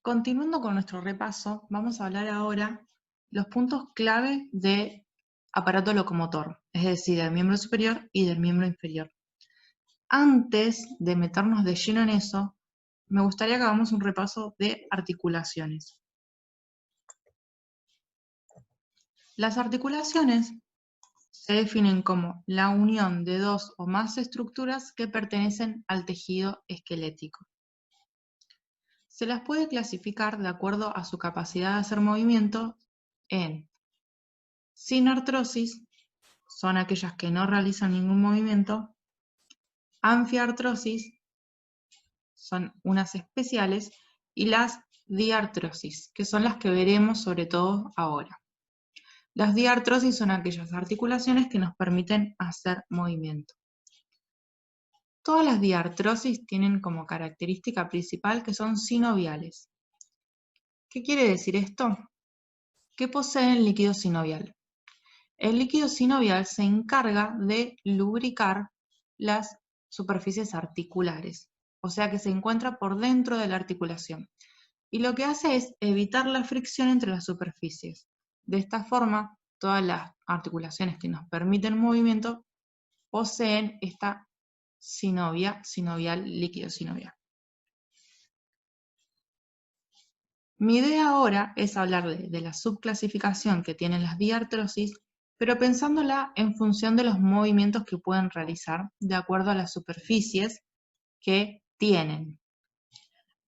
Continuando con nuestro repaso, vamos a hablar ahora los puntos clave de aparato locomotor, es decir, del miembro superior y del miembro inferior. Antes de meternos de lleno en eso, me gustaría que hagamos un repaso de articulaciones. Las articulaciones se definen como la unión de dos o más estructuras que pertenecen al tejido esquelético. Se las puede clasificar de acuerdo a su capacidad de hacer movimiento en sinartrosis, son aquellas que no realizan ningún movimiento; anfiartrosis, son unas especiales; y las diartrosis, que son las que veremos sobre todo ahora. Las diartrosis son aquellas articulaciones que nos permiten hacer movimiento. Todas las diartrosis tienen como característica principal que son sinoviales. ¿Qué quiere decir esto? Que poseen líquido sinovial. El líquido sinovial se encarga de lubricar las superficies articulares, o sea que se encuentra por dentro de la articulación. Y lo que hace es evitar la fricción entre las superficies. De esta forma, todas las articulaciones que nos permiten movimiento poseen esta sinovial, líquido sinovial. Mi idea ahora es hablar de la subclasificación que tienen las diartrosis, pero pensándola en función de los movimientos que pueden realizar de acuerdo a las superficies que tienen.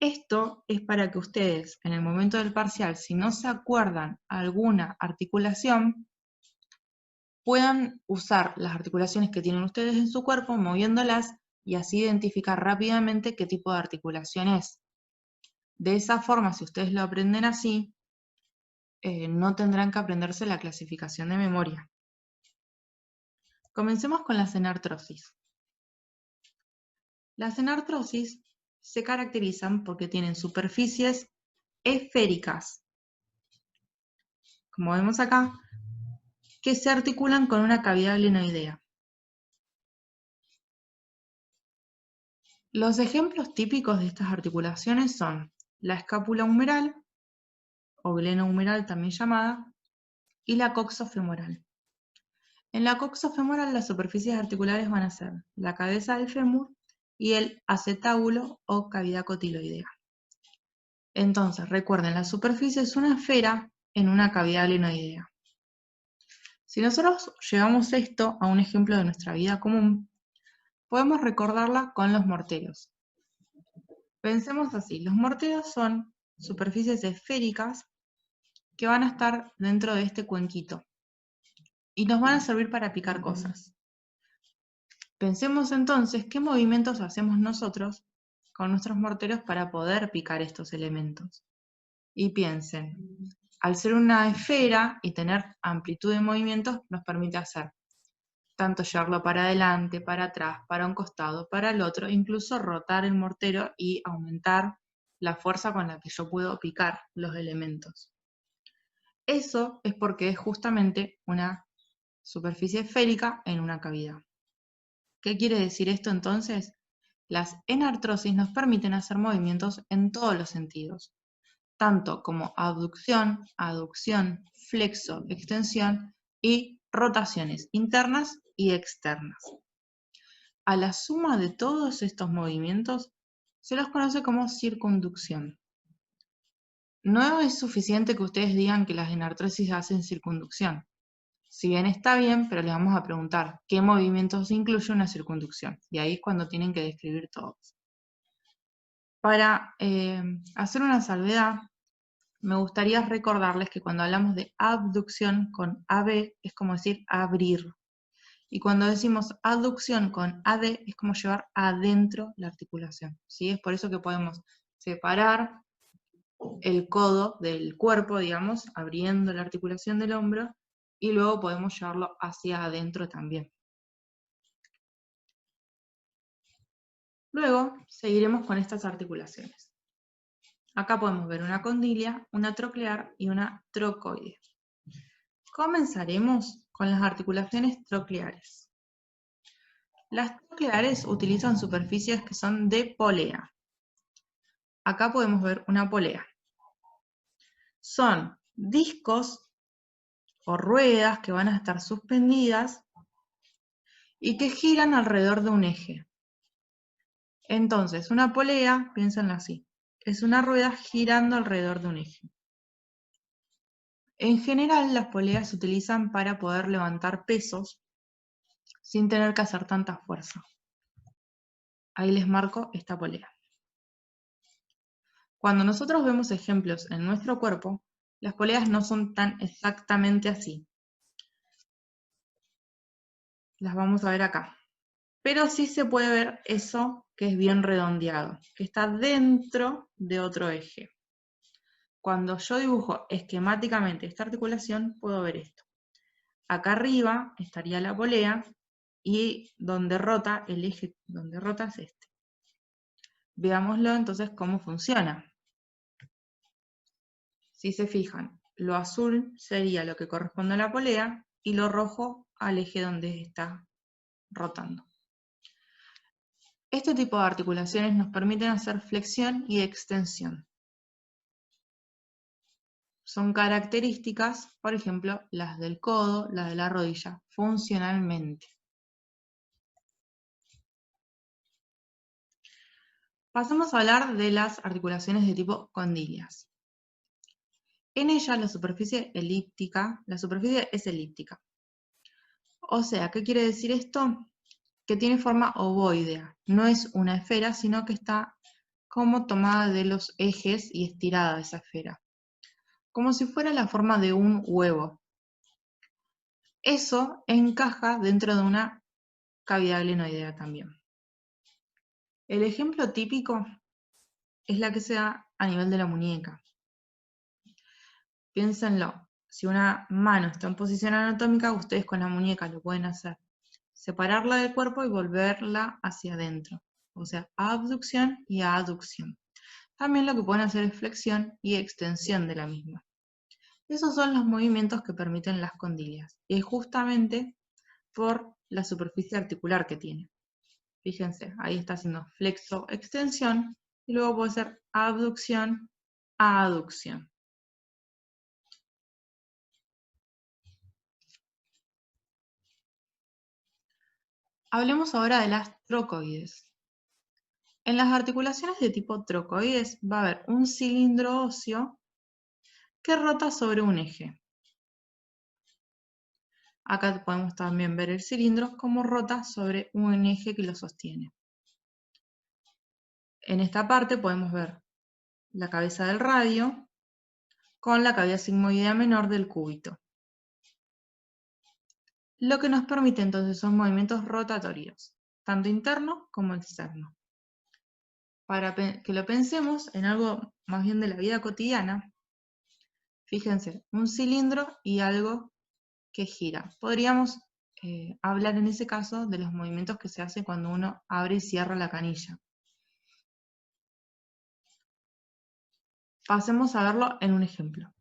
Esto es para que ustedes, en el momento del parcial, si no se acuerdan alguna articulación, puedan usar las articulaciones que tienen ustedes en su cuerpo, moviéndolas, y así identificar rápidamente qué tipo de articulación es. De esa forma, si ustedes lo aprenden así, no tendrán que aprenderse la clasificación de memoria. Comencemos con la senartrosis. Las senartrosis se caracterizan porque tienen superficies esféricas, como vemos acá, que se articulan con una cavidad glenoidea. Los ejemplos típicos de estas articulaciones son la escápula humeral, o glenohumeral también llamada, y la coxofemoral. En la coxofemoral las superficies articulares van a ser la cabeza del fémur y el acetábulo o cavidad cotiloidea. Entonces, recuerden, la superficie es una esfera en una cavidad glenoidea. Si nosotros llevamos esto a un ejemplo de nuestra vida común, podemos recordarla con los morteros. Pensemos así, los morteros son superficies esféricas que van a estar dentro de este cuenquito y nos van a servir para picar cosas. Pensemos entonces qué movimientos hacemos nosotros con nuestros morteros para poder picar estos elementos. Y piensen, al ser una esfera y tener amplitud de movimientos, nos permite hacer tanto llevarlo para adelante, para atrás, para un costado, para el otro, incluso rotar el mortero y aumentar la fuerza con la que yo puedo picar los elementos. Eso es porque es justamente una superficie esférica en una cavidad. ¿Qué quiere decir esto entonces? Las enartrosis nos permiten hacer movimientos en todos los sentidos, tanto como abducción, aducción, flexo, extensión y rotaciones internas y externas. A la suma de todos estos movimientos se los conoce como circunducción. No es suficiente que ustedes digan que las enartrosis hacen circunducción. Si bien está bien, pero les vamos a preguntar qué movimientos incluye una circunducción. Y ahí es cuando tienen que describir todos. Para hacer una salvedad, me gustaría recordarles que cuando hablamos de abducción con AB es como decir abrir. Y cuando decimos aducción con AD es como llevar adentro la articulación. ¿Sí? Es por eso que podemos separar el codo del cuerpo, digamos, abriendo la articulación del hombro, y luego podemos llevarlo hacia adentro también. Luego seguiremos con estas articulaciones. Acá podemos ver una condilia, una troclear y una trocoide. Comenzaremos con las articulaciones trocleares. Las trocleares utilizan superficies que son de polea. Acá podemos ver una polea. Son discos o ruedas que van a estar suspendidas y que giran alrededor de un eje. Entonces, una polea, piénsenlo así, es una rueda girando alrededor de un eje. En general, las poleas se utilizan para poder levantar pesos sin tener que hacer tanta fuerza. Ahí les marco esta polea. Cuando nosotros vemos ejemplos en nuestro cuerpo, las poleas no son tan exactamente así. Las vamos a ver acá. Pero sí se puede ver eso que es bien redondeado, que está dentro de otro eje. Cuando yo dibujo esquemáticamente esta articulación, puedo ver esto. Acá arriba estaría la polea y donde rota, el eje donde rota es este. Veámoslo entonces cómo funciona. Si se fijan, lo azul sería lo que corresponde a la polea y lo rojo al eje donde está rotando. Este tipo de articulaciones nos permiten hacer flexión y extensión. Son características, por ejemplo, las del codo, las de la rodilla, funcionalmente. Pasamos a hablar de las articulaciones de tipo condilias. En ellas la superficie es elíptica. O sea, ¿qué quiere decir esto? Que tiene forma ovoidea. No es una esfera, sino que está como tomada de los ejes y estirada esa esfera. Como si fuera la forma de un huevo. Eso encaja dentro de una cavidad glenoidea también. El ejemplo típico es la que se da a nivel de la muñeca. Piénsenlo, si una mano está en posición anatómica, ustedes con la muñeca lo pueden hacer. Separarla del cuerpo y volverla hacia adentro. O sea, abducción y aducción. También lo que pueden hacer es flexión y extensión de la misma. Esos son los movimientos que permiten las condilias. Y es justamente por la superficie articular que tiene. Fíjense, ahí está haciendo flexo-extensión y luego puede ser abducción-aducción. Hablemos ahora de las trocoides. En las articulaciones de tipo trocoides va a haber un cilindro óseo que rota sobre un eje. Acá podemos también ver el cilindro como rota sobre un eje que lo sostiene. En esta parte podemos ver la cabeza del radio con la cavidad sigmoidea menor del cúbito. Lo que nos permite entonces son movimientos rotatorios, tanto internos como externos. Para que lo pensemos en algo más bien de la vida cotidiana, fíjense, un cilindro y algo que gira. Podríamos hablar en ese caso de los movimientos que se hacen cuando uno abre y cierra la canilla. Pasemos a verlo en un ejemplo.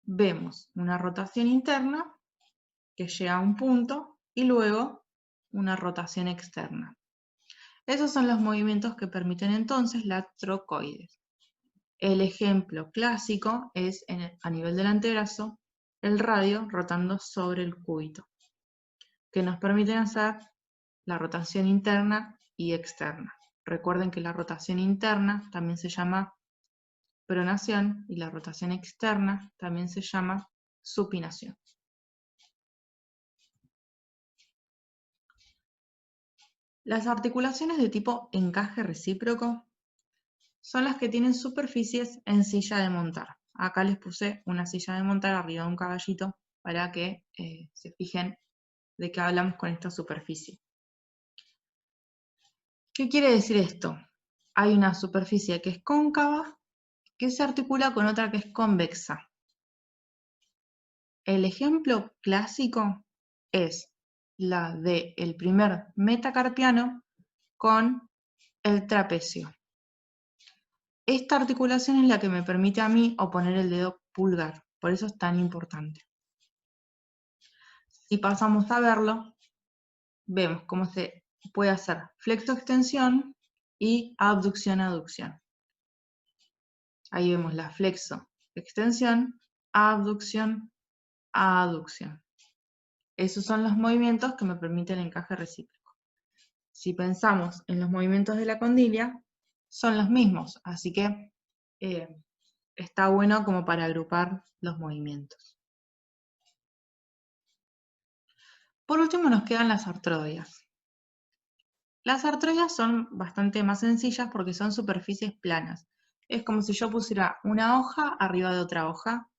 Vemos una rotación interna que llega a un punto y luego una rotación externa. Esos son los movimientos que permiten entonces la trocoides. El ejemplo clásico es a nivel del antebrazo, el radio rotando sobre el cúbito, que nos permiten hacer la rotación interna y externa. Recuerden que la rotación interna también se llama pronación y la rotación externa también se llama supinación. Las articulaciones de tipo encaje recíproco son las que tienen superficies en silla de montar. Acá les puse una silla de montar arriba de un caballito para que se fijen de qué hablamos con esta superficie. ¿Qué quiere decir esto? Hay una superficie que es cóncava que se articula con otra que es convexa. El ejemplo clásico es la del primer metacarpiano con el trapecio. Esta articulación es la que me permite a mí oponer el dedo pulgar, por eso es tan importante. Si pasamos a verlo, vemos cómo se puede hacer flexo-extensión y abducción-aducción. Ahí vemos la flexo-extensión, abducción, aducción. Esos son los movimientos que me permiten el encaje recíproco. Si pensamos en los movimientos de la condilia, son los mismos, así que está bueno como para agrupar los movimientos. Por último nos quedan las artrodias. Las artrodias son bastante más sencillas porque son superficies planas. Es como si yo pusiera una hoja arriba de otra hoja.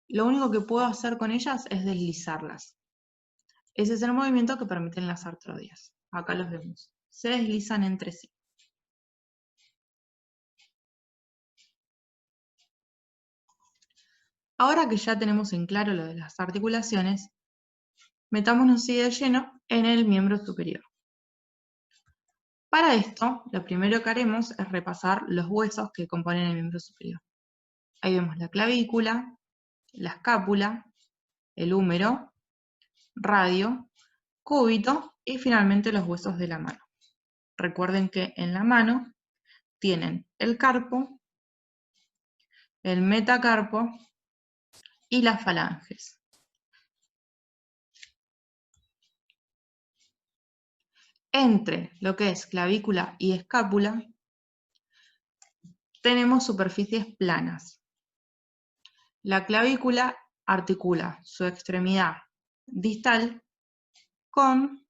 Lo único que puedo hacer con ellas es deslizarlas. Ese es el movimiento que permiten las artrodias. Acá los vemos. Se deslizan entre sí. Ahora que ya tenemos en claro lo de las articulaciones, metámonos así de lleno en el miembro superior. Para esto, lo primero que haremos es repasar los huesos que componen el miembro superior. Ahí vemos la clavícula, la escápula, el húmero, radio, cúbito y finalmente los huesos de la mano. Recuerden que en la mano tienen el carpo, el metacarpo y las falanges. Entre lo que es clavícula y escápula tenemos superficies planas. La clavícula articula su extremidad distal con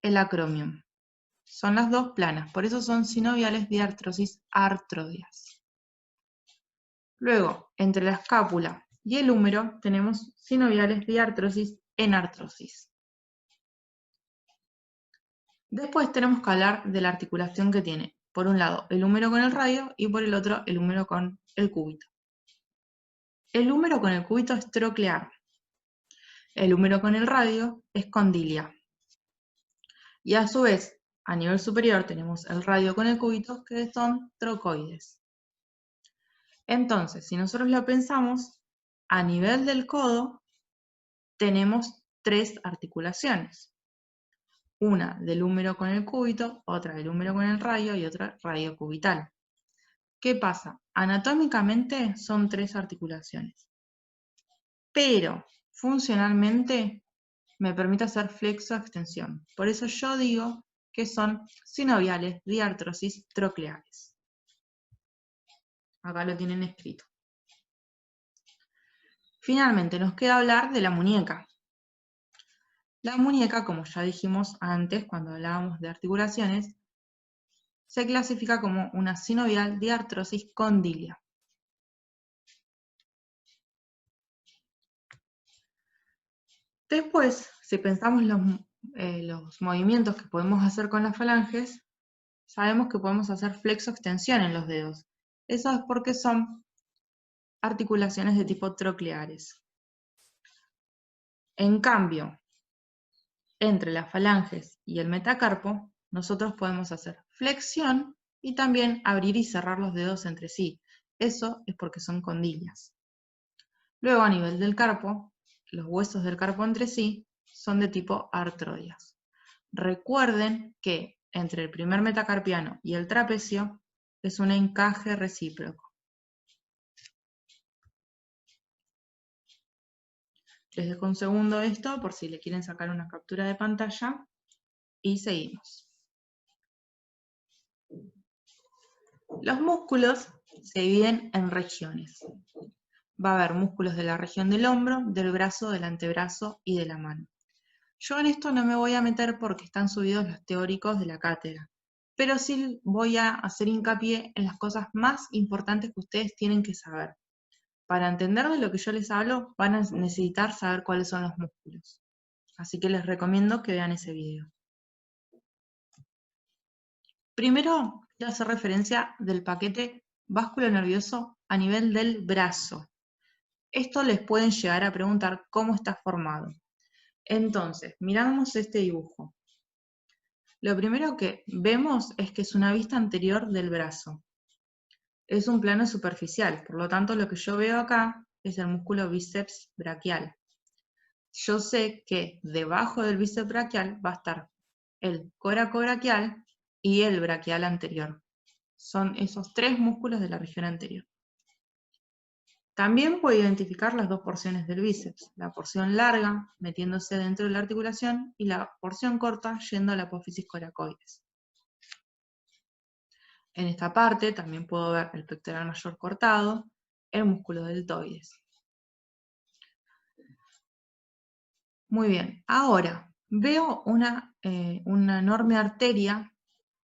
el acromion. Son las dos planas, por eso son sinoviales diartrosis artrodias. Luego, entre la escápula y el húmero tenemos sinoviales diartrosis enartrosis. Después tenemos que hablar de la articulación que tiene, por un lado, el húmero con el radio y por el otro, el húmero con el cúbito. El húmero con el cúbito es troclear. El húmero con el radio es condilia. Y a su vez, a nivel superior tenemos el radio con el cúbito, que son trocoides. Entonces, si nosotros lo pensamos, a nivel del codo tenemos tres articulaciones. Una del húmero con el cúbito, otra del húmero con el radio y otra radiocubital. ¿Qué pasa? Anatómicamente son tres articulaciones, pero funcionalmente me permite hacer flexo-extensión. Por eso yo digo que son sinoviales diartrosis trocleares. Acá lo tienen escrito. Finalmente nos queda hablar de la muñeca. La muñeca, como ya dijimos antes cuando hablábamos de articulaciones, se clasifica como una sinovial diartrosis condilia. Después, si pensamos los movimientos que podemos hacer con las falanges, sabemos que podemos hacer flexo-extensión en los dedos. Eso es porque son articulaciones de tipo trocleares. En cambio, entre las falanges y el metacarpo, nosotros podemos hacer flexión y también abrir y cerrar los dedos entre sí. Eso es porque son condilias. Luego, a nivel del carpo, los huesos del carpo entre sí son de tipo artrodias. Recuerden que entre el primer metacarpiano y el trapecio es un encaje recíproco. Les dejo un segundo esto por si le quieren sacar una captura de pantalla y seguimos. Los músculos se dividen en regiones. Va a haber músculos de la región del hombro, del brazo, del antebrazo y de la mano. Yo en esto no me voy a meter porque están subidos los teóricos de la cátedra, pero sí voy a hacer hincapié en las cosas más importantes que ustedes tienen que saber. Para entender de lo que yo les hablo, van a necesitar saber cuáles son los músculos. Así que les recomiendo que vean ese video. Primero, quiero hacer referencia del paquete básculo nervioso a nivel del brazo. Esto les pueden llegar a preguntar cómo está formado. Entonces, miramos este dibujo. Lo primero que vemos es que es una vista anterior del brazo. Es un plano superficial, por lo tanto lo que yo veo acá es el músculo bíceps braquial. Yo sé que debajo del bíceps braquial va a estar el coracobraquial y el braquial anterior. Son esos tres músculos de la región anterior. También puede identificar las dos porciones del bíceps, la porción larga metiéndose dentro de la articulación y la porción corta yendo a la apófisis coracoides. En esta parte también puedo ver el pectoral mayor cortado, el músculo deltoides. Muy bien, ahora veo una enorme arteria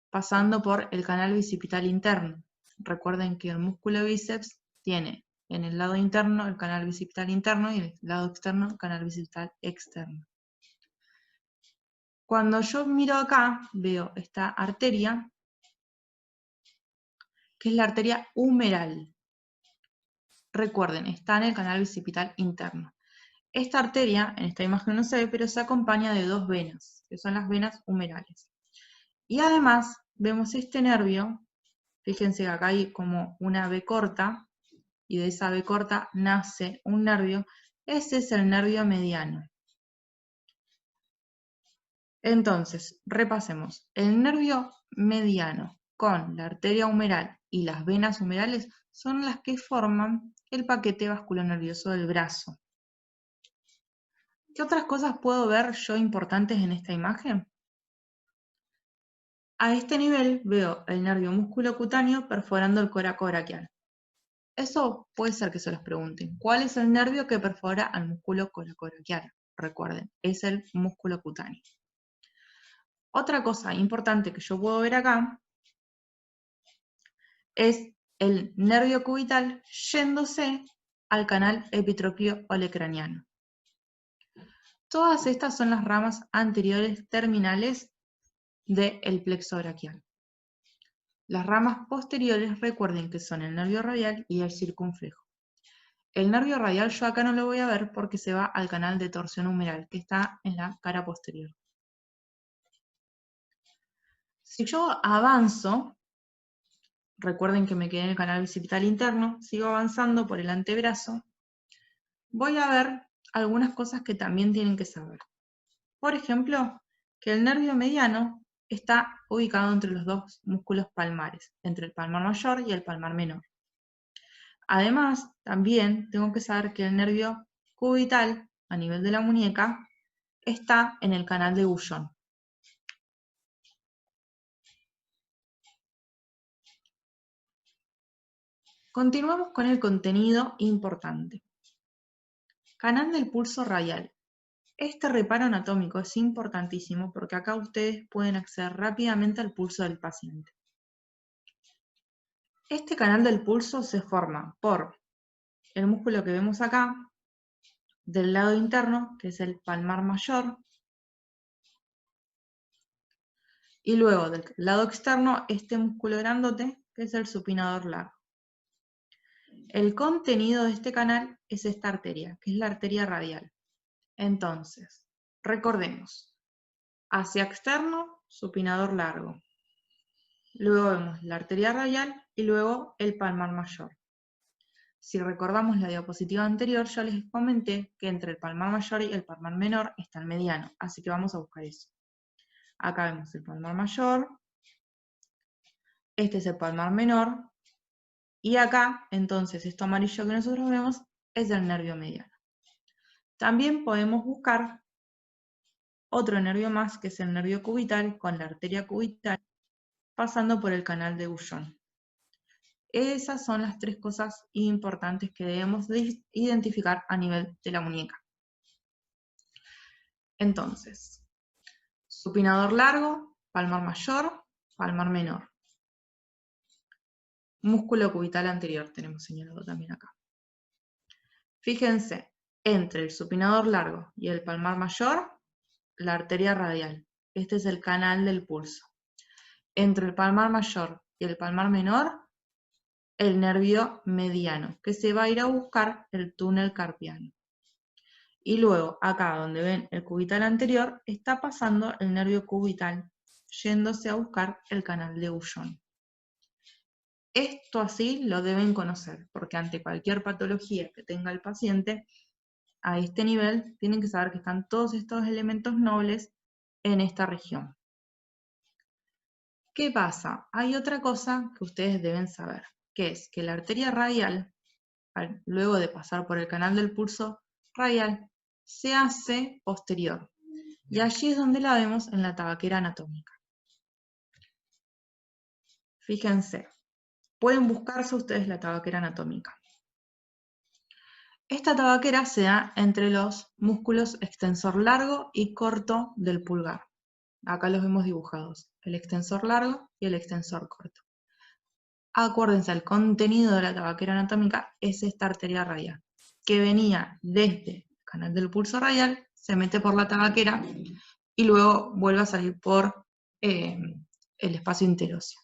pasando por el canal bicipital interno. Recuerden que el músculo bíceps tiene en el lado interno el canal bicipital interno y en el lado externo el canal bicipital externo. Cuando yo miro acá, veo esta arteria, que es la arteria humeral. Recuerden, está en el canal bicipital interno. Esta arteria, en esta imagen no se ve, pero se acompaña de dos venas, que son las venas humerales. Y además, vemos este nervio, fíjense que acá hay como una V corta, y de esa V corta nace un nervio, ese es el nervio mediano. Entonces, repasemos, el nervio mediano con la arteria humeral y las venas humerales son las que forman el paquete vasculonervioso del brazo. ¿Qué otras cosas puedo ver yo importantes en esta imagen? A este nivel veo el nervio musculocutáneo perforando el coraco braquial. Eso puede ser que se los pregunten. ¿Cuál es el nervio que perfora al músculo coracobraquial? Recuerden, es el músculo cutáneo. Otra cosa importante que yo puedo ver acá es el nervio cubital yéndose al canal epitropio olecraniano. Todas estas son las ramas anteriores terminales del plexo braquial. Las ramas posteriores recuerden que son el nervio radial y el circunflejo. El nervio radial yo acá no lo voy a ver porque se va al canal de torsión humeral, que está en la cara posterior. Si yo avanzo, recuerden que me quedé en el canal bicipital interno, sigo avanzando por el antebrazo, voy a ver algunas cosas que también tienen que saber. Por ejemplo, que el nervio mediano está ubicado entre los dos músculos palmares, entre el palmar mayor y el palmar menor. Además, también tengo que saber que el nervio cubital, a nivel de la muñeca, está en el canal de Goujon. Continuamos con el contenido importante. Canal del pulso radial. Este reparo anatómico es importantísimo porque acá ustedes pueden acceder rápidamente al pulso del paciente. Este canal del pulso se forma por el músculo que vemos acá, del lado interno, que es el palmar mayor, y luego del lado externo, este músculo grandote, que es el supinador largo. El contenido de este canal es esta arteria, que es la arteria radial. Entonces, recordemos, hacia externo, supinador largo. Luego vemos la arteria radial y luego el palmar mayor. Si recordamos la diapositiva anterior, ya les comenté que entre el palmar mayor y el palmar menor está el mediano, así que vamos a buscar eso. Acá vemos el palmar mayor, este es el palmar menor, y acá, entonces, esto amarillo que nosotros vemos es el nervio mediano. También podemos buscar otro nervio más, que es el nervio cubital, con la arteria cubital, pasando por el canal de Goujon. Esas son las tres cosas importantes que debemos identificar a nivel de la muñeca. Entonces, supinador largo, palmar mayor, palmar menor. Músculo cubital anterior tenemos señalado también acá. Fíjense, entre el supinador largo y el palmar mayor, la arteria radial. Este es el canal del pulso. Entre el palmar mayor y el palmar menor, el nervio mediano, que se va a ir a buscar el túnel carpiano. Y luego, acá donde ven el cubital anterior, está pasando el nervio cubital, yéndose a buscar el canal de Goujon. Esto así lo deben conocer, porque ante cualquier patología que tenga el paciente, a este nivel, tienen que saber que están todos estos elementos nobles en esta región. ¿Qué pasa? Hay otra cosa que ustedes deben saber, que es que la arteria radial luego de pasar por el canal del pulso radial, se hace posterior. Y allí es donde la vemos en la tabaquera anatómica. Fíjense, pueden buscarse ustedes la tabaquera anatómica. Esta tabaquera se da entre los músculos extensor largo y corto del pulgar. Acá los vemos dibujados, el extensor largo y el extensor corto. Acuérdense, el contenido de la tabaquera anatómica es esta arteria radial, que venía desde el canal del pulso radial, se mete por la tabaquera y luego vuelve a salir por el espacio interóseo.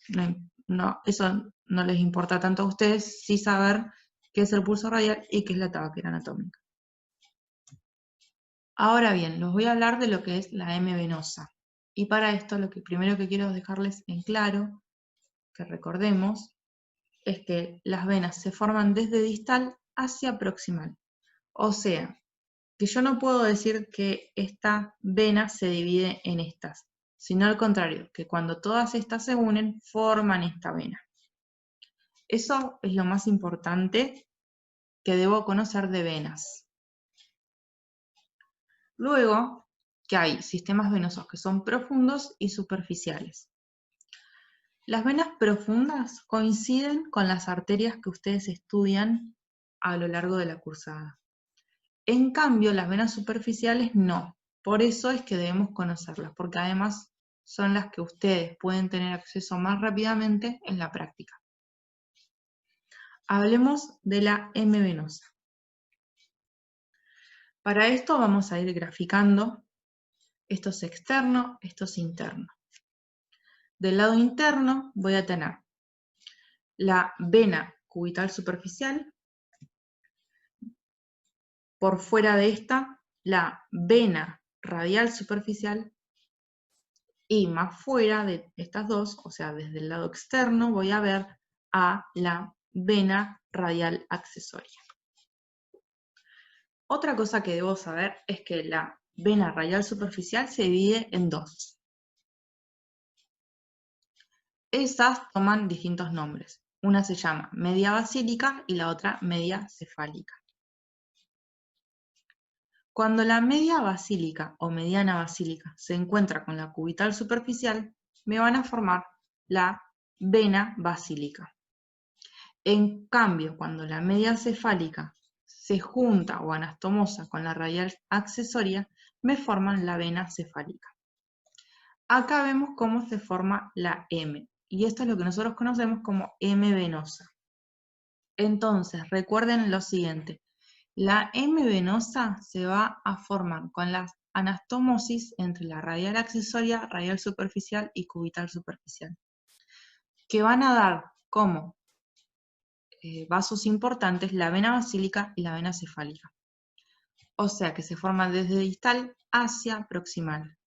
Eso no les importa tanto a ustedes, sí saber qué es el pulso radial y qué es la tabaquera anatómica. Ahora bien, los voy a hablar de lo que es la M venosa. Y para esto, lo que primero que quiero dejarles en claro, que recordemos, es que las venas se forman desde distal hacia proximal. O sea, que yo no puedo decir que esta vena se divide en estas, sino al contrario, que cuando todas estas se unen, forman esta vena. Eso es lo más importante que debo conocer de venas. Luego, que hay sistemas venosos que son profundos y superficiales. Las venas profundas coinciden con las arterias que ustedes estudian a lo largo de la cursada. En cambio, las venas superficiales no. Por eso es que debemos conocerlas, porque además son las que ustedes pueden tener acceso más rápidamente en la práctica. Hablemos de la M venosa. Para esto vamos a ir graficando. Esto es externo, esto es interno. Del lado interno voy a tener la vena cubital superficial. Por fuera de esta, la vena radial superficial. Y más fuera de estas dos, o sea, desde el lado externo, voy a ver a la vena radial accesoria. Otra cosa que debo saber es que la vena radial superficial se divide en dos. Esas toman distintos nombres. Una se llama media basílica y la otra media cefálica. Cuando la media basílica o mediana basílica se encuentra con la cubital superficial, me van a formar la vena basílica. En cambio, cuando la media cefálica se junta o anastomosa con la radial accesoria, me forman la vena cefálica. Acá vemos cómo se forma la M, y esto es lo que nosotros conocemos como M venosa. Entonces, recuerden lo siguiente, la M venosa se va a formar con la anastomosis entre la radial accesoria, radial superficial y cubital superficial, que van a dar como vasos importantes la vena basílica y la vena cefálica. O sea que se forma desde distal hacia proximal.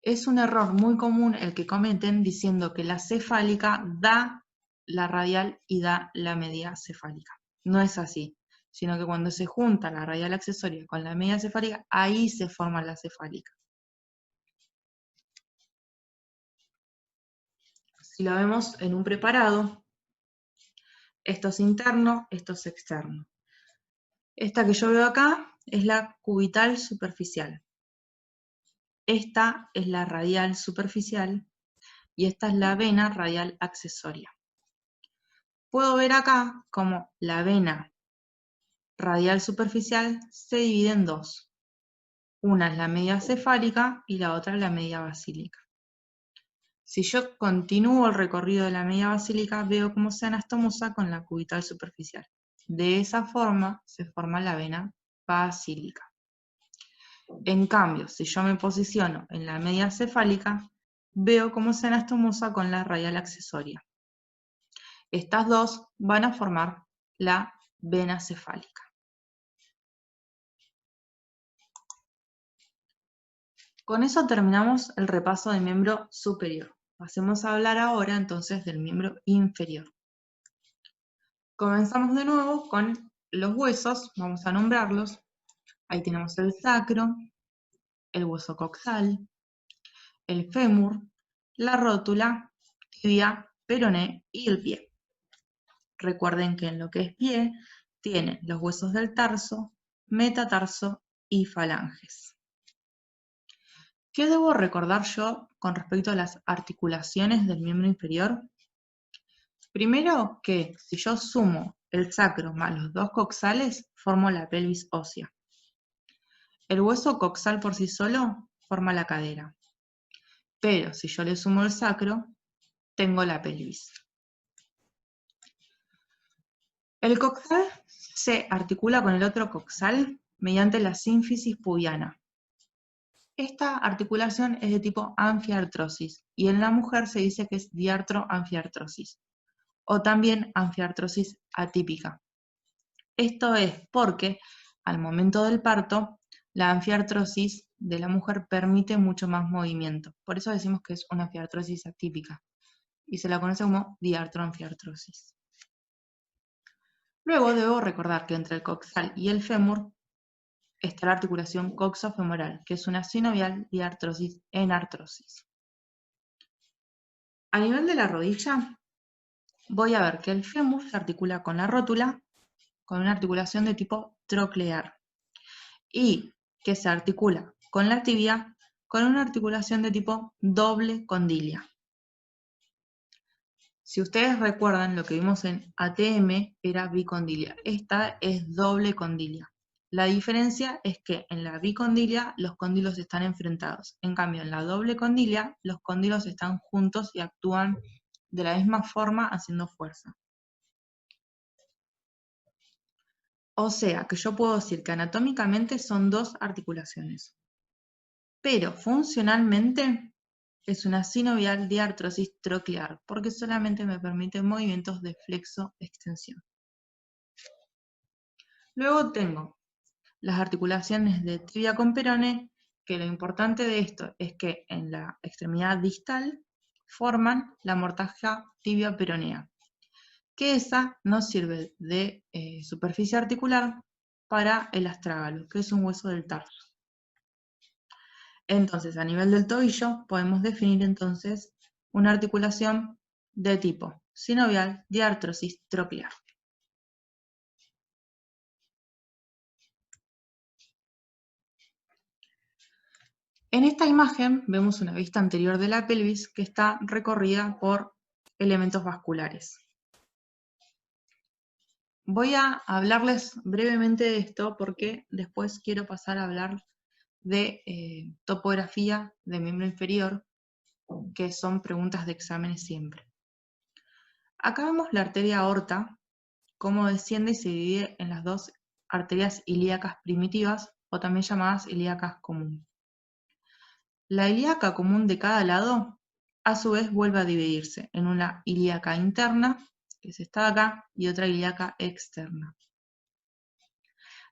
Es un error muy común el que cometen diciendo que la cefálica da la radial y da la media cefálica. No es así, sino que cuando se junta la radial accesoria con la media cefálica, ahí se forma la cefálica. Si lo vemos en un preparado, esto es interno, esto es externo. Esta que yo veo acá es la cubital superficial. Esta es la radial superficial y esta es la vena radial accesoria. Puedo ver acá como la vena radial superficial se divide en dos. Una es la media cefálica y la otra es la media basílica. Si yo continúo el recorrido de la media basílica, veo cómo se anastomosa con la cubital superficial. De esa forma se forma la vena basílica. En cambio, si yo me posiciono en la media cefálica, veo cómo se anastomosa con la radial accesoria. Estas dos van a formar la vena cefálica. Con eso terminamos el repaso del miembro superior. Pasemos a hablar ahora entonces del miembro inferior. Comenzamos de nuevo con los huesos, vamos a nombrarlos. Ahí tenemos el sacro, el hueso coxal, el fémur, la rótula, tibia, peroné y el pie. Recuerden que en lo que es pie tiene los huesos del tarso, metatarso y falanges. ¿Qué debo recordar yo con respecto a las articulaciones del miembro inferior? Primero que si yo sumo el sacro más los dos coxales, formo la pelvis ósea. El hueso coxal por sí solo forma la cadera, pero si yo le sumo el sacro, tengo la pelvis. El coxal se articula con el otro coxal mediante la sínfisis pubiana. Esta articulación es de tipo anfiartrosis y en la mujer se dice que es diartroanfiartrosis o también anfiartrosis atípica. Esto es porque al momento del parto, la anfiartrosis de la mujer permite mucho más movimiento. Por eso decimos que es una anfiartrosis atípica y se la conoce como diartroanfiartrosis. Luego debo recordar que entre el coxal y el fémur está la articulación coxofemoral, que es una sinovial diartrosis en artrosis. A nivel de la rodilla, voy a ver que el fémur se articula con la rótula, con una articulación de tipo troclear, y que se articula con la tibia con una articulación de tipo doble condilia. Si ustedes recuerdan, lo que vimos en ATM era bicondilia. Esta es doble condilia. La diferencia es que en la bicondilia los cóndilos están enfrentados. En cambio, en la doble condilia los cóndilos están juntos y actúan de la misma forma haciendo fuerza. O sea, que yo puedo decir que anatómicamente son dos articulaciones. Pero funcionalmente es una sinovial diartrosis troclear, porque solamente me permite movimientos de flexo-extensión. Luego tengo las articulaciones de tibia con perone, que lo importante de esto es que en la extremidad distal forman la mortaja tibia peronea, que esa nos sirve de superficie articular para el astrágalo, que es un hueso del tarso. Entonces, a nivel del tobillo, podemos definir entonces una articulación de tipo sinovial diartrosis troclear. En esta imagen vemos una vista anterior de la pelvis que está recorrida por elementos vasculares. Voy a hablarles brevemente de esto porque después quiero pasar a hablar de topografía de miembro inferior, que son preguntas de exámenes siempre. Acá vemos la arteria aorta, cómo desciende y se divide en las dos arterias ilíacas primitivas, o también llamadas ilíacas común. La ilíaca común de cada lado, a su vez, vuelve a dividirse en una ilíaca interna, que es esta de acá, y otra ilíaca externa.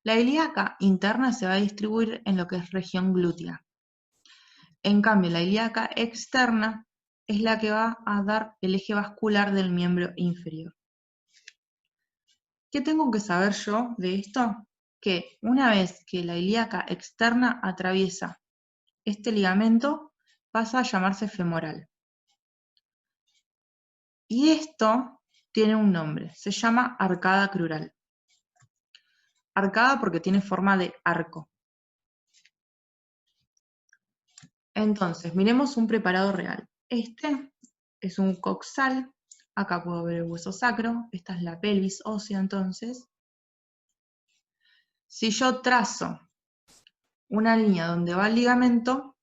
La ilíaca interna se va a distribuir en lo que es región glútea. En cambio, la ilíaca externa es la que va a dar el eje vascular del miembro inferior. ¿Qué tengo que saber yo de esto? Que una vez que la ilíaca externa atraviesa este ligamento, pasa a llamarse femoral. Y esto tiene un nombre, se llama arcada crural. Arcada porque tiene forma de arco. Entonces, miremos un preparado real. Este es un coxal, acá puedo ver el hueso sacro, esta es la pelvis ósea entonces. Si yo trazo una línea donde va el ligamento,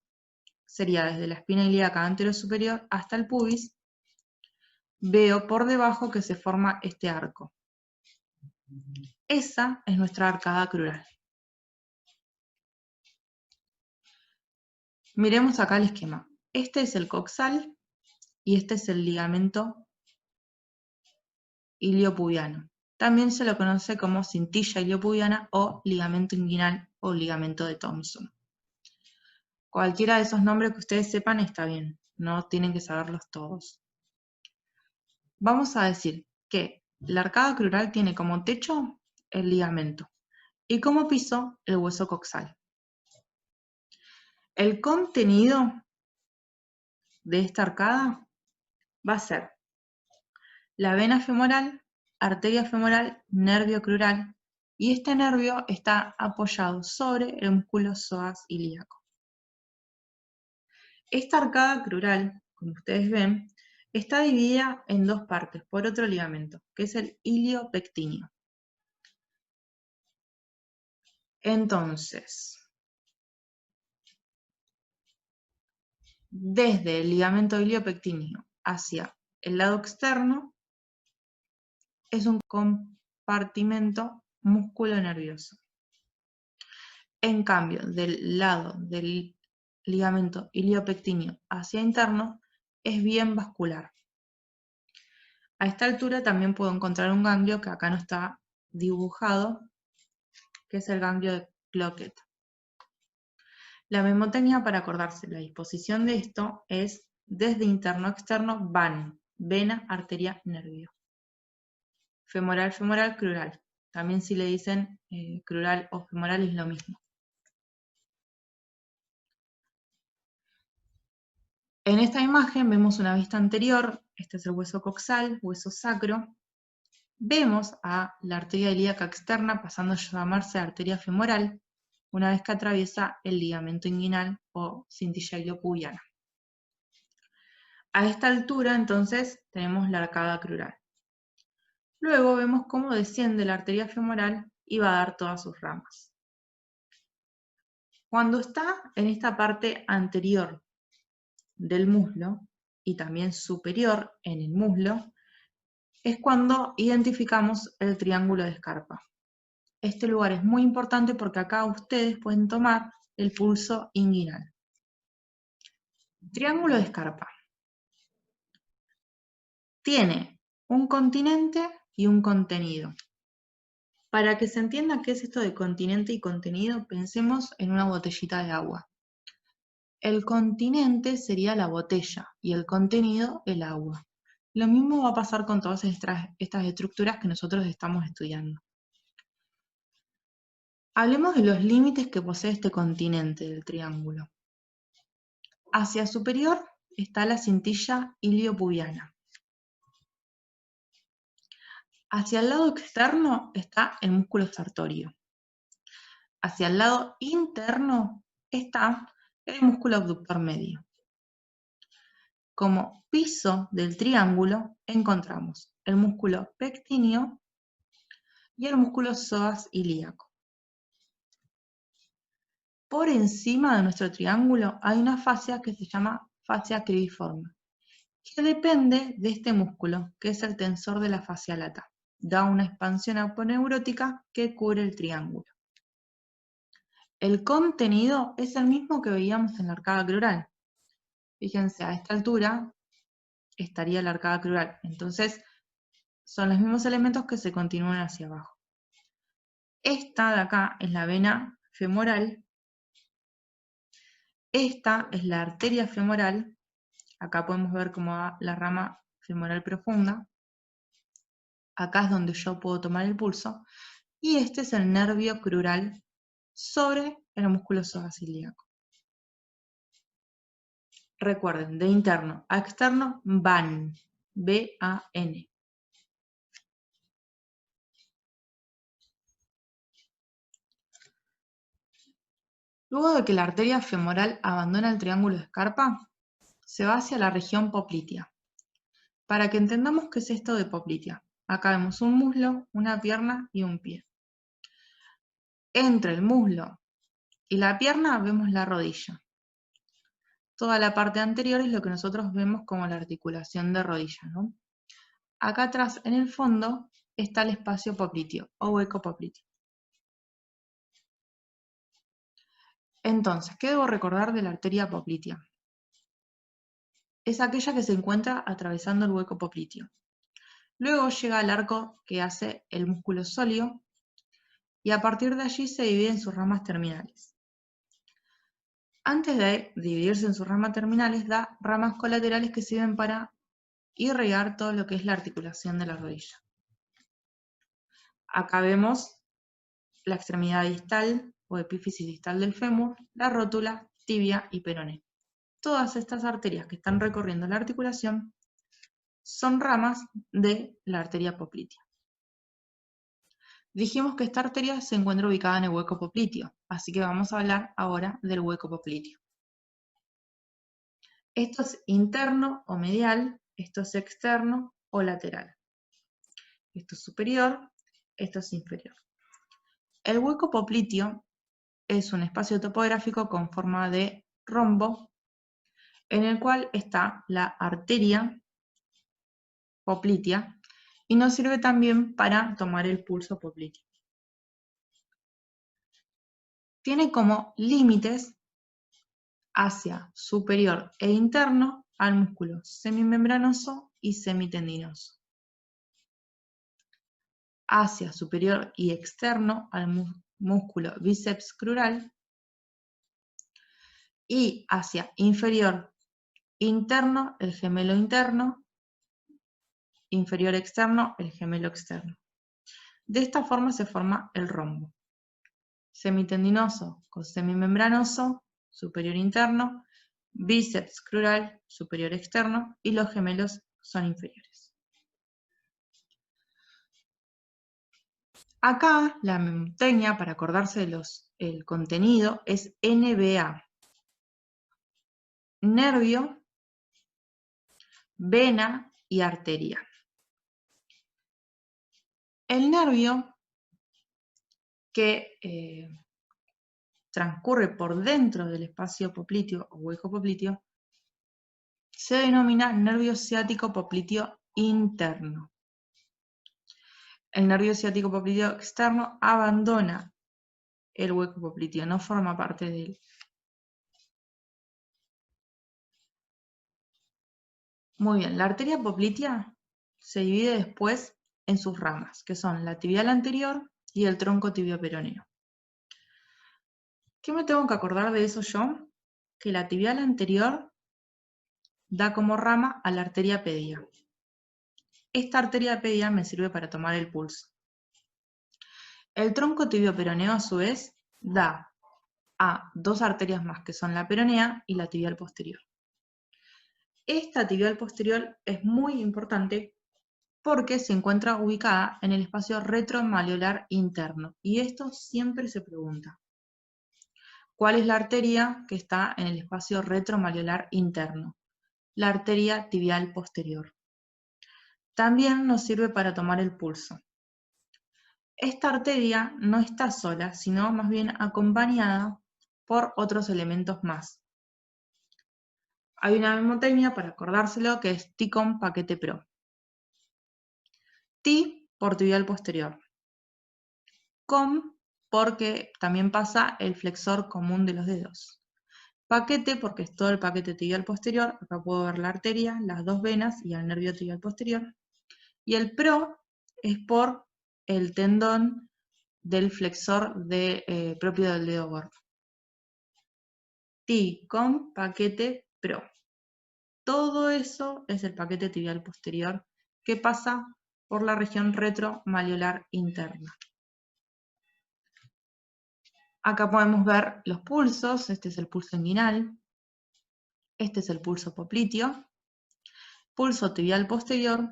sería desde la espina ilíaca anterosuperior hasta el pubis, veo por debajo que se forma este arco. Esa es nuestra arcada crural. Miremos acá el esquema. Este es el coxal y este es el ligamento iliopubiano. También se lo conoce como cintilla iliopubiana o ligamento inguinal o ligamento de Thomson. Cualquiera de esos nombres que ustedes sepan está bien, no tienen que saberlos todos. Vamos a decir que la arcada crural tiene como techo el ligamento y como piso el hueso coxal. El contenido de esta arcada va a ser la vena femoral, arteria femoral, nervio crural, y este nervio está apoyado sobre el músculo psoas ilíaco. Esta arcada crural, como ustedes ven, está dividida en dos partes por otro ligamento, que es el iliopectíneo. Entonces, desde el ligamento iliopectíneo hacia el lado externo, es un compartimento músculo-nervioso. En cambio, del lado del ligamento iliopectíneo hacia interno, es bien vascular. A esta altura también puedo encontrar un ganglio que acá no está dibujado, que es el ganglio de Cloquet. La memotecnia, para acordarse la disposición de esto, es desde interno a externo, van, vena, arteria, nervio. Femoral, femoral, crural. También si le dicen crural o femoral es lo mismo. En esta imagen vemos una vista anterior, este es el hueso coxal, hueso sacro. Vemos a la arteria ilíaca externa pasando a llamarse arteria femoral, una vez que atraviesa el ligamento inguinal o cintilla iliopubiana. A esta altura, entonces, tenemos la arcada crural. Luego vemos cómo desciende la arteria femoral y va a dar todas sus ramas. Cuando está en esta parte anterior del muslo y también superior en el muslo, es cuando identificamos el triángulo de Scarpa. Este lugar es muy importante porque acá ustedes pueden tomar el pulso inguinal. Triángulo de Scarpa. Tiene un continente y un contenido. Para que se entienda qué es esto de continente y contenido, pensemos en una botellita de agua. El continente sería la botella y el contenido el agua. Lo mismo va a pasar con todas estas estructuras que nosotros estamos estudiando. Hablemos de los límites que posee este continente del triángulo. Hacia superior está la cintilla iliopubiana. Hacia el lado externo está el músculo sartorio. Hacia el lado interno está el músculo abductor medio. Como piso del triángulo encontramos el músculo pectíneo y el músculo psoas ilíaco. Por encima de nuestro triángulo hay una fascia que se llama fascia cribiforme, que depende de este músculo, que es el tensor de la fascia lata. Da una expansión aponeurótica que cubre el triángulo. El contenido es el mismo que veíamos en la arcada crural. Fíjense, a esta altura estaría la arcada crural. Entonces, son los mismos elementos que se continúan hacia abajo. Esta de acá es la vena femoral. Esta es la arteria femoral. Acá podemos ver cómo va la rama femoral profunda. Acá es donde yo puedo tomar el pulso. Y este es el nervio crural sobre el músculo psoas ilíaco. Recuerden, de interno a externo van, V-A-N. Luego de que la arteria femoral abandona el triángulo de Scarpa, se va hacia la región poplitea. Para que entendamos qué es esto de poplitea, acá vemos un muslo, una pierna y un pie. Entre el muslo y la pierna vemos la rodilla. Toda la parte anterior es lo que nosotros vemos como la articulación de rodilla, ¿no? Acá atrás, en el fondo, está el espacio popliteo o hueco popliteo. Entonces, ¿qué debo recordar de la arteria poplitea? Es aquella que se encuentra atravesando el hueco popliteo. Luego llega al arco que hace el músculo sóleo y a partir de allí se divide en sus ramas terminales. Antes de dividirse en sus ramas terminales, da ramas colaterales que sirven para irrigar todo lo que es la articulación de la rodilla. Acá vemos la extremidad distal o epífisis distal del fémur, la rótula, tibia y peroné. Todas estas arterias que están recorriendo la articulación son ramas de la arteria poplitea. Dijimos que esta arteria se encuentra ubicada en el hueco popliteo, así que vamos a hablar ahora del hueco popliteo. Esto es interno o medial, esto es externo o lateral. Esto es superior, esto es inferior. El hueco popliteo es un espacio topográfico con forma de rombo en el cual está la arteria poplitea y nos sirve también para tomar el pulso popliteo. Tiene como límites hacia superior e interno al músculo semimembranoso y semitendinoso. Hacia superior y externo al músculo bíceps crural y hacia inferior interno el gemelo interno, inferior externo el gemelo externo. De esta forma se forma el rombo. Semitendinoso con semimembranoso, superior interno, bíceps crural, superior externo, y los gemelos son inferiores. Acá la memotecnia, para acordarse el contenido, es NBA. Nervio, vena y arteria. El nervio que transcurre por dentro del espacio popliteo o hueco popliteo se denomina nervio ciático popliteo interno. El nervio ciático popliteo externo abandona el hueco popliteo, no forma parte de él. Muy bien, la arteria poplitea se divide después en sus ramas, que son la tibial anterior y el tronco tibioperoneo. ¿Qué me tengo que acordar de eso yo? Que la tibial anterior da como rama a la arteria pedia. Esta arteria pedia me sirve para tomar el pulso. El tronco tibioperoneo, a su vez, da a dos arterias más, que son la peronea y la tibial posterior. Esta tibial posterior es muy importante porque se encuentra ubicada en el espacio retromalleolar interno. Y esto siempre se pregunta. ¿Cuál es la arteria que está en el espacio retromalleolar interno? La arteria tibial posterior. También nos sirve para tomar el pulso. Esta arteria no está sola, sino más bien acompañada por otros elementos más. Hay una memotecnia para acordárselo que es T con paquete pro. T por tibial posterior. Com porque también pasa el flexor común de los dedos. Paquete porque es todo el paquete tibial posterior. Acá puedo ver la arteria, las dos venas y el nervio tibial posterior. Y el pro es por el tendón del flexor propio del dedo gordo. T con paquete pro. Todo eso es el paquete tibial posterior que pasa por la región retromalleolar interna. Acá podemos ver los pulsos. Este es el pulso inguinal. Este es el pulso popliteo. Pulso tibial posterior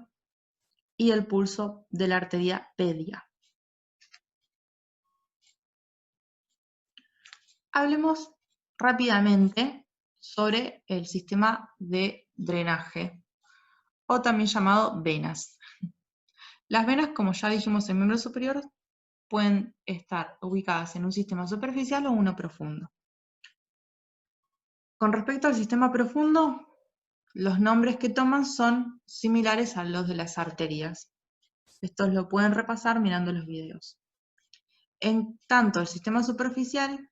y el pulso de la arteria pedia. Hablemos rápidamente sobre el sistema de drenaje, o también llamado venas. Las venas, como ya dijimos en miembro superior, pueden estar ubicadas en un sistema superficial o uno profundo. Con respecto al sistema profundo, los nombres que toman son similares a los de las arterias. Estos lo pueden repasar mirando los videos. En tanto, el sistema superficial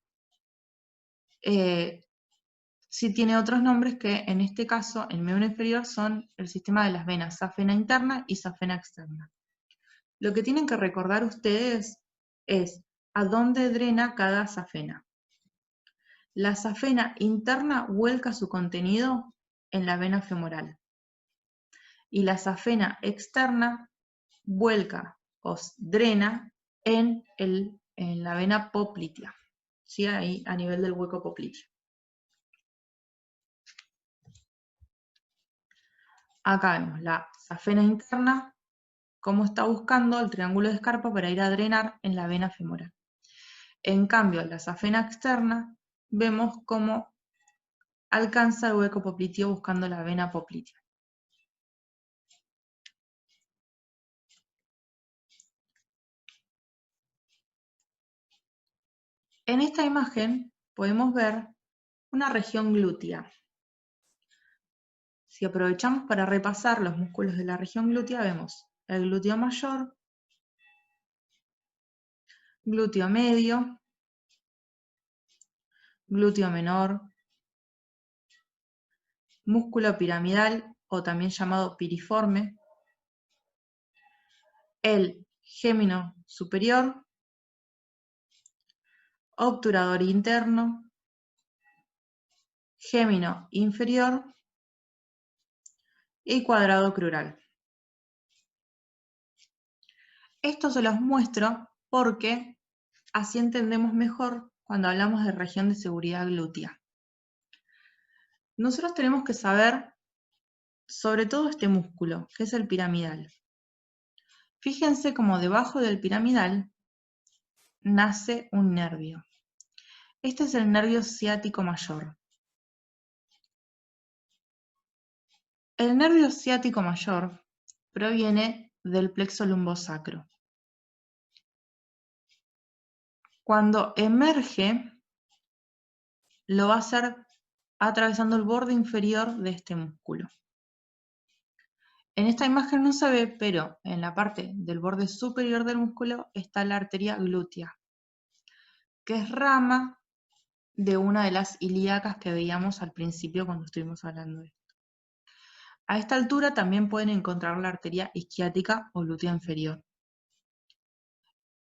sí tiene otros nombres que en este caso, en miembro inferior, son el sistema de las venas, safena interna y safena externa. Lo que tienen que recordar ustedes es a dónde drena cada safena. La safena interna vuelca su contenido en la vena femoral y la safena externa vuelca o drena en la vena poplitea, ¿sí? Ahí a nivel del hueco popliteo. Acá vemos la safena interna cómo está buscando el triángulo de Scarpa para ir a drenar en la vena femoral. En cambio, la safena externa, vemos cómo alcanza el hueco popliteo buscando la vena poplitea. En esta imagen podemos ver una región glútea. Si aprovechamos para repasar los músculos de la región glútea, vemos el glúteo mayor, glúteo medio, glúteo menor, músculo piramidal o también llamado piriforme, el gémino superior, obturador interno, gémino inferior y cuadrado crural. Esto se los muestro porque así entendemos mejor cuando hablamos de región de seguridad glútea. Nosotros tenemos que saber sobre todo este músculo, que es el piramidal. Fíjense cómo debajo del piramidal nace un nervio. Este es el nervio ciático mayor. El nervio ciático mayor proviene del plexo lumbosacro. Cuando emerge, lo va a hacer atravesando el borde inferior de este músculo. En esta imagen no se ve, pero en la parte del borde superior del músculo está la arteria glútea, que es rama de una de las ilíacas que veíamos al principio cuando estuvimos hablando de esto. A esta altura también pueden encontrar la arteria isquiática o glútea inferior.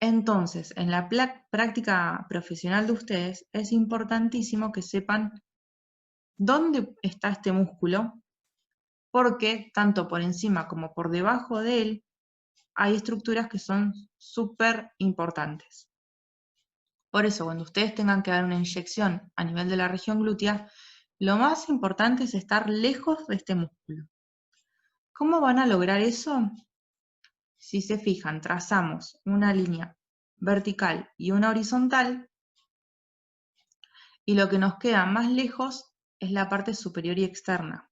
Entonces, en la práctica profesional de ustedes es importantísimo que sepan dónde está este músculo, porque tanto por encima como por debajo de él hay estructuras que son súper importantes. Por eso, cuando ustedes tengan que dar una inyección a nivel de la región glútea, lo más importante es estar lejos de este músculo. ¿Cómo van a lograr eso? Si se fijan, trazamos una línea vertical y una horizontal, y lo que nos queda más lejos es la parte superior y externa.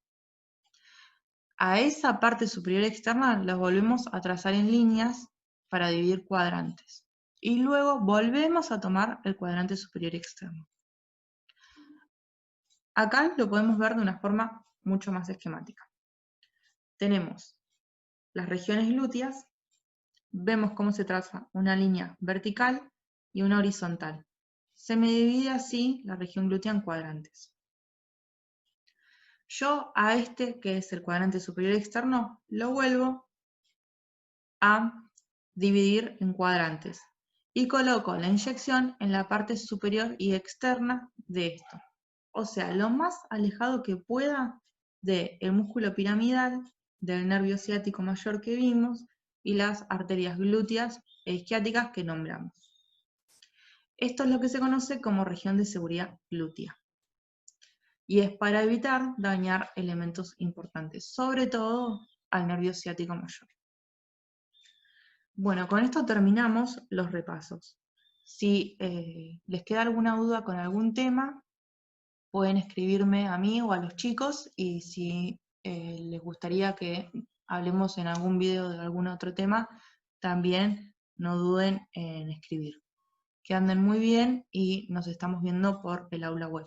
A esa parte superior y externa la volvemos a trazar en líneas para dividir cuadrantes. Y luego volvemos a tomar el cuadrante superior y externo. Acá lo podemos ver de una forma mucho más esquemática. Tenemos las regiones glúteas, vemos cómo se traza una línea vertical y una horizontal. Se me divide así la región glútea en cuadrantes. Yo a este, que es el cuadrante superior y externo, lo vuelvo a dividir en cuadrantes y coloco la inyección en la parte superior y externa de esto. O sea, lo más alejado que pueda del músculo piramidal, del nervio ciático mayor que vimos y las arterias glúteas e isquiáticas que nombramos. Esto es lo que se conoce como región de seguridad glútea. Y es para evitar dañar elementos importantes, sobre todo al nervio ciático mayor. Bueno, con esto terminamos los repasos. Si les queda alguna duda con algún tema, pueden escribirme a mí o a los chicos, y si les gustaría que hablemos en algún video de algún otro tema, también no duden en escribir. Que anden muy bien y nos estamos viendo por el aula web.